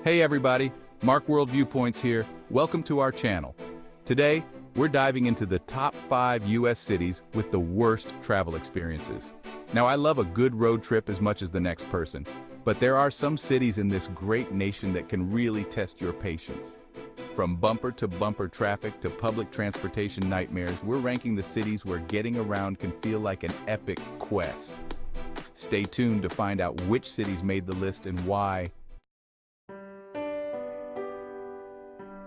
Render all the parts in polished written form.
Hey everybody, Mark World Viewpoints here. Welcome to our channel. Today, we're diving into the top 5 US cities with the worst travel experiences. Now, I love a good road trip as much as the next person, but there are some cities in this great nation that can really test your patience. From bumper-to-bumper traffic to public transportation nightmares, we're ranking the cities where getting around can feel like an epic quest. Stay tuned to find out which cities made the list and why.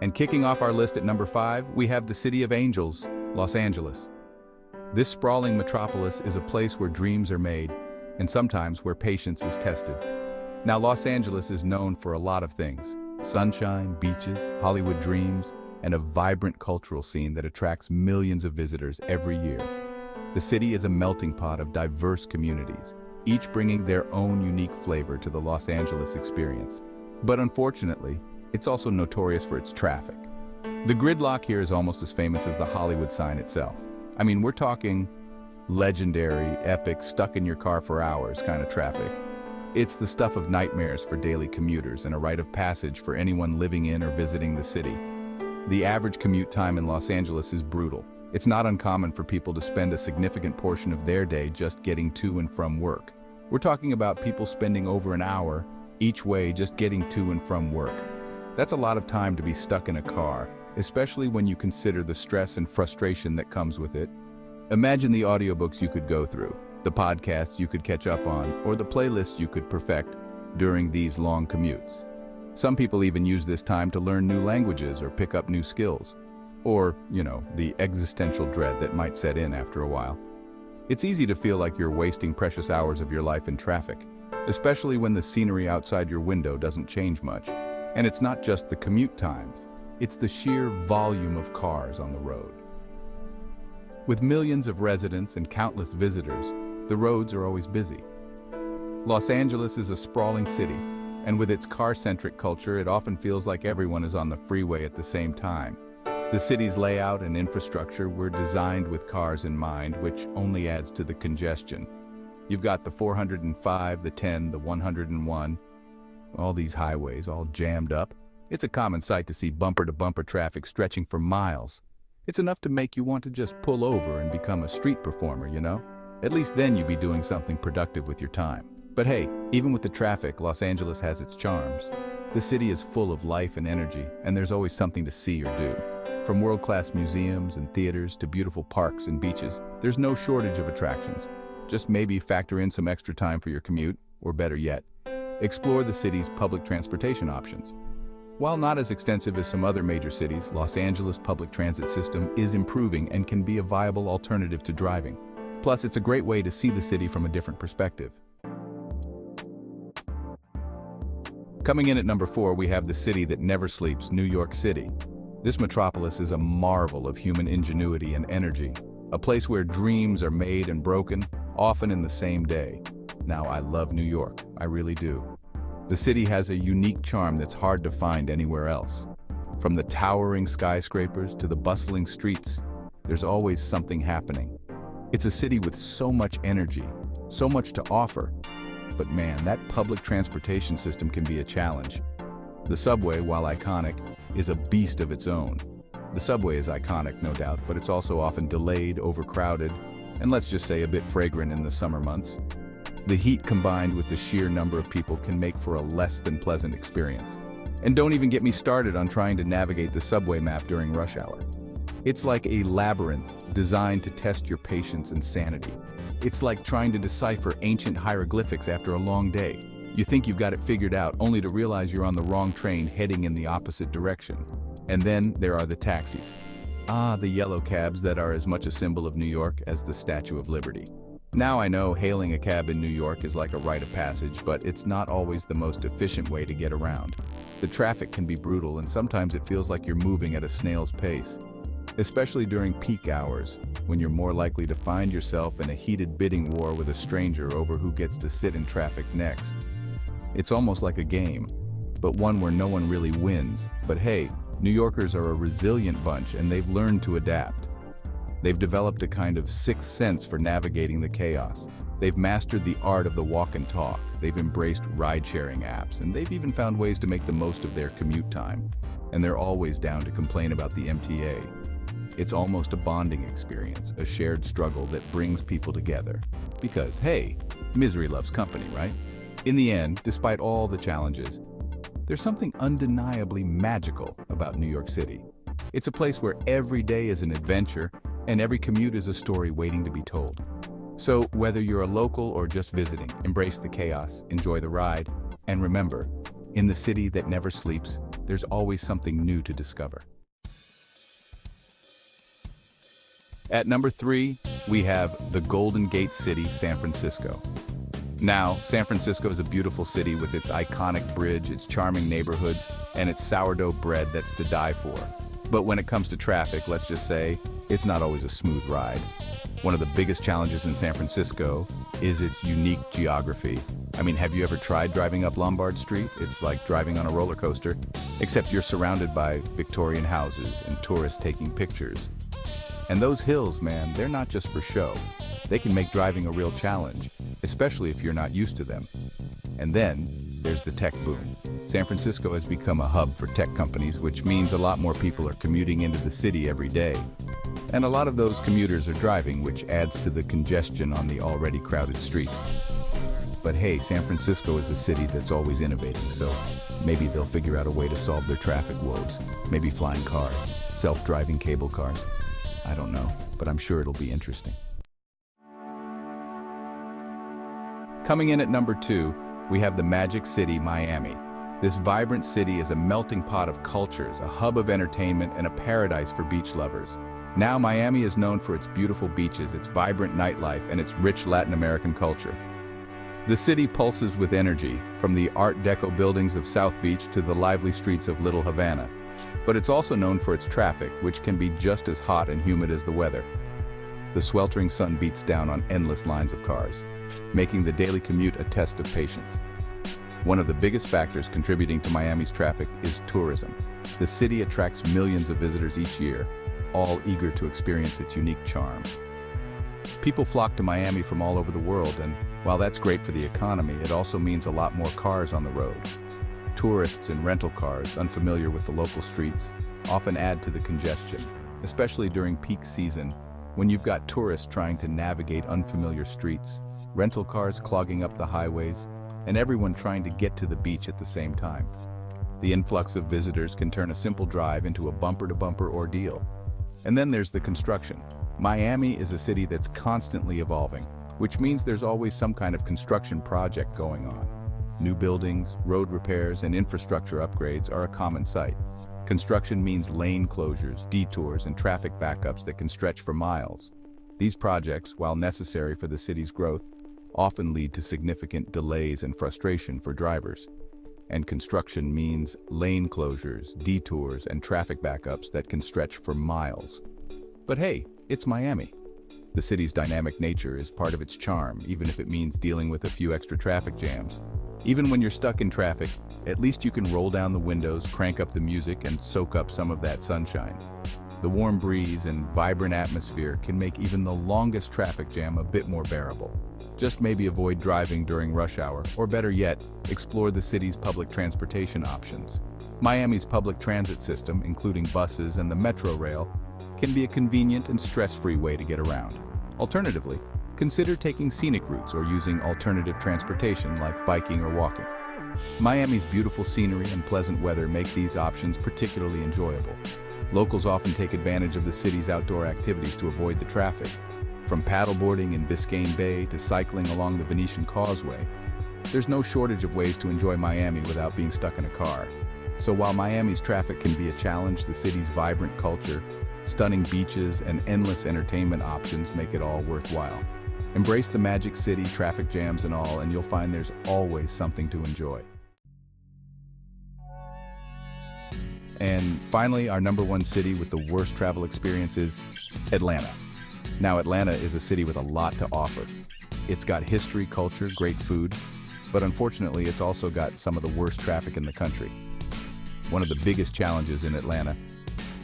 And kicking off our list at number 5, we have the City of Angels, Los Angeles. This sprawling metropolis is a place where dreams are made, and sometimes where patience is tested. Now, Los Angeles is known for a lot of things: sunshine, beaches, Hollywood dreams, and a vibrant cultural scene that attracts millions of visitors every year. The city is a melting pot of diverse communities, each bringing their own unique flavor to the Los Angeles experience. But unfortunately, it's also notorious for its traffic. The gridlock here is almost as famous as the Hollywood sign itself. I mean, we're talking legendary, epic, stuck in your car for hours kind of traffic. It's the stuff of nightmares for daily commuters and a rite of passage for anyone living in or visiting the city. The average commute time in Los Angeles is brutal. It's not uncommon for people to spend a significant portion of their day just getting to and from work. We're talking about people spending over an hour each way just getting to and from work. That's a lot of time to be stuck in a car, especially when you consider the stress and frustration that comes with it. Imagine the audiobooks you could go through, the podcasts you could catch up on, or the playlists you could perfect during these long commutes. Some people even use this time to learn new languages or pick up new skills. Or, the existential dread that might set in after a while. It's easy to feel like you're wasting precious hours of your life in traffic, especially when the scenery outside your window doesn't change much. And it's not just the commute times, it's the sheer volume of cars on the road. With millions of residents and countless visitors, the roads are always busy. Los Angeles is a sprawling city, and with its car-centric culture, it often feels like everyone is on the freeway at the same time. The city's layout and infrastructure were designed with cars in mind, which only adds to the congestion. You've got the 405, the 10, the 101, all these highways all jammed up. It's a common sight to see bumper-to-bumper traffic stretching for miles. It's enough to make you want to just pull over and become a street performer, At least then you'd be doing something productive with your time. But hey, even with the traffic, Los Angeles has its charms. The city is full of life and energy, and there's always something to see or do. From world-class museums and theaters to beautiful parks and beaches, there's no shortage of attractions. Just maybe factor in some extra time for your commute, or better yet, explore the city's public transportation options. While not as extensive as some other major cities, Los Angeles' public transit system is improving and can be a viable alternative to driving. Plus, it's a great way to see the city from a different perspective. Coming in at number 4, we have the city that never sleeps, New York City. This metropolis is a marvel of human ingenuity and energy, a place where dreams are made and broken, often in the same day. Now, I love New York, I really do. The city has a unique charm that's hard to find anywhere else. From the towering skyscrapers to the bustling streets, there's always something happening. It's a city with so much energy, so much to offer. But man, that public transportation system can be a challenge. The subway, while iconic, is a beast of its own. The subway is iconic, no doubt, but it's also often delayed, overcrowded, and let's just say a bit fragrant in the summer months. The heat combined with the sheer number of people can make for a less than pleasant experience. And don't even get me started on trying to navigate the subway map during rush hour. It's like a labyrinth designed to test your patience and sanity. It's like trying to decipher ancient hieroglyphics after a long day. You think you've got it figured out, only to realize you're on the wrong train heading in the opposite direction. And then there are the taxis. The yellow cabs that are as much a symbol of New York as the Statue of Liberty. Now I know hailing a cab in New York is like a rite of passage, but it's not always the most efficient way to get around. The traffic can be brutal, and sometimes it feels like you're moving at a snail's pace. Especially during peak hours, when you're more likely to find yourself in a heated bidding war with a stranger over who gets to sit in traffic next. It's almost like a game, but one where no one really wins. But hey, New Yorkers are a resilient bunch, and they've learned to adapt. They've developed a kind of sixth sense for navigating the chaos. They've mastered the art of the walk and talk. They've embraced ride-sharing apps, and they've even found ways to make the most of their commute time. And they're always down to complain about the MTA. It's almost a bonding experience, a shared struggle that brings people together. Because, hey, misery loves company, right? In the end, despite all the challenges, there's something undeniably magical about New York City. It's a place where every day is an adventure, and every commute is a story waiting to be told. So, whether you're a local or just visiting, embrace the chaos, enjoy the ride, and remember, in the city that never sleeps, there's always something new to discover. At number 3, we have the Golden Gate City, San Francisco. Now, San Francisco is a beautiful city with its iconic bridge, its charming neighborhoods, and its sourdough bread that's to die for. But when it comes to traffic, let's just say, it's not always a smooth ride. One of the biggest challenges in San Francisco is its unique geography. I mean, have you ever tried driving up Lombard Street? It's like driving on a roller coaster, except you're surrounded by Victorian houses and tourists taking pictures. And those hills, man, they're not just for show. They can make driving a real challenge, especially if you're not used to them. And then, there's the tech boom. San Francisco has become a hub for tech companies, which means a lot more people are commuting into the city every day. And a lot of those commuters are driving, which adds to the congestion on the already crowded streets. But hey, San Francisco is a city that's always innovating, so maybe they'll figure out a way to solve their traffic woes. Maybe flying cars, self-driving cable cars. I don't know, but I'm sure it'll be interesting. Coming in at number 2, we have the Magic City, Miami. This vibrant city is a melting pot of cultures, a hub of entertainment, and a paradise for beach lovers. Now, Miami is known for its beautiful beaches, its vibrant nightlife, and its rich Latin American culture. The city pulses with energy, from the Art Deco buildings of South Beach to the lively streets of Little Havana. But it's also known for its traffic, which can be just as hot and humid as the weather. The sweltering sun beats down on endless lines of cars, making the daily commute a test of patience. One of the biggest factors contributing to Miami's traffic is tourism. The city attracts millions of visitors each year, all eager to experience its unique charm. People flock to Miami from all over the world, and while that's great for the economy, it also means a lot more cars on the road. Tourists and rental cars, unfamiliar with the local streets, often add to the congestion, especially during peak season, when you've got tourists trying to navigate unfamiliar streets, rental cars clogging up the highways, and everyone trying to get to the beach at the same time. The influx of visitors can turn a simple drive into a bumper-to-bumper ordeal. And then there's the construction. Miami is a city that's constantly evolving, which means there's always some kind of construction project going on. New buildings, road repairs, and infrastructure upgrades are a common sight. Construction means lane closures, detours, and traffic backups that can stretch for miles. These projects, while necessary for the city's growth, often lead to significant delays and frustration for drivers. And construction means lane closures, detours, and traffic backups that can stretch for miles. But hey, it's Miami. The city's dynamic nature is part of its charm, even if it means dealing with a few extra traffic jams. Even when you're stuck in traffic, at least you can roll down the windows, crank up the music, and soak up some of that sunshine. The warm breeze and vibrant atmosphere can make even the longest traffic jam a bit more bearable. Just maybe avoid driving during rush hour, or better yet, explore the city's public transportation options. Miami's public transit system, including buses and the metro rail, can be a convenient and stress-free way to get around. Alternatively, consider taking scenic routes or using alternative transportation like biking or walking. Miami's beautiful scenery and pleasant weather make these options particularly enjoyable. Locals often take advantage of the city's outdoor activities to avoid the traffic. From paddleboarding in Biscayne Bay to cycling along the Venetian Causeway, there's no shortage of ways to enjoy Miami without being stuck in a car. So while Miami's traffic can be a challenge, the city's vibrant culture, stunning beaches, and endless entertainment options make it all worthwhile. Embrace the Magic City, traffic jams and all, and you'll find there's always something to enjoy. And finally, our number 1 city with the worst travel experience is Atlanta. Now, Atlanta is a city with a lot to offer. It's got history, culture, great food, but unfortunately, it's also got some of the worst traffic in the country. One of the biggest challenges in Atlanta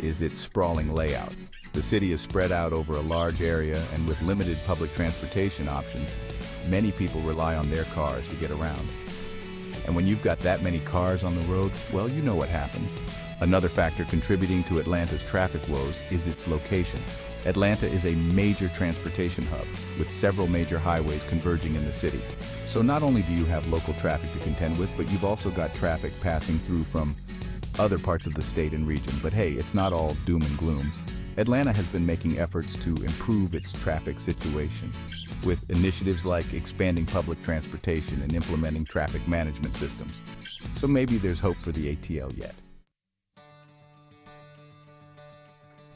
is its sprawling layout. The city is spread out over a large area, and with limited public transportation options, Many people rely on their cars to get around. And when you've got that many cars on the road, well, you know what happens. Another factor contributing to Atlanta's traffic woes is its location. Atlanta is a major transportation hub, with several major highways converging in the city. So not only do you have local traffic to contend with, but you've also got traffic passing through from other parts of the state and region. But hey, it's not all doom and gloom. Atlanta has been making efforts to improve its traffic situation, with initiatives like expanding public transportation and implementing traffic management systems. So maybe there's hope for the ATL yet.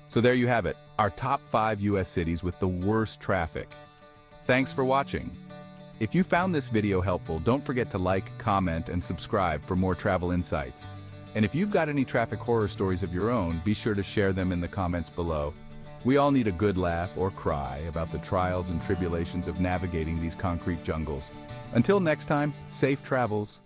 So there you have it, our top 5 US cities with the worst traffic. Thanks for watching. If you found this video helpful, don't forget to like, comment, and subscribe for more travel insights. And if you've got any traffic horror stories of your own, be sure to share them in the comments below. We all need a good laugh or cry about the trials and tribulations of navigating these concrete jungles. Until next time, safe travels.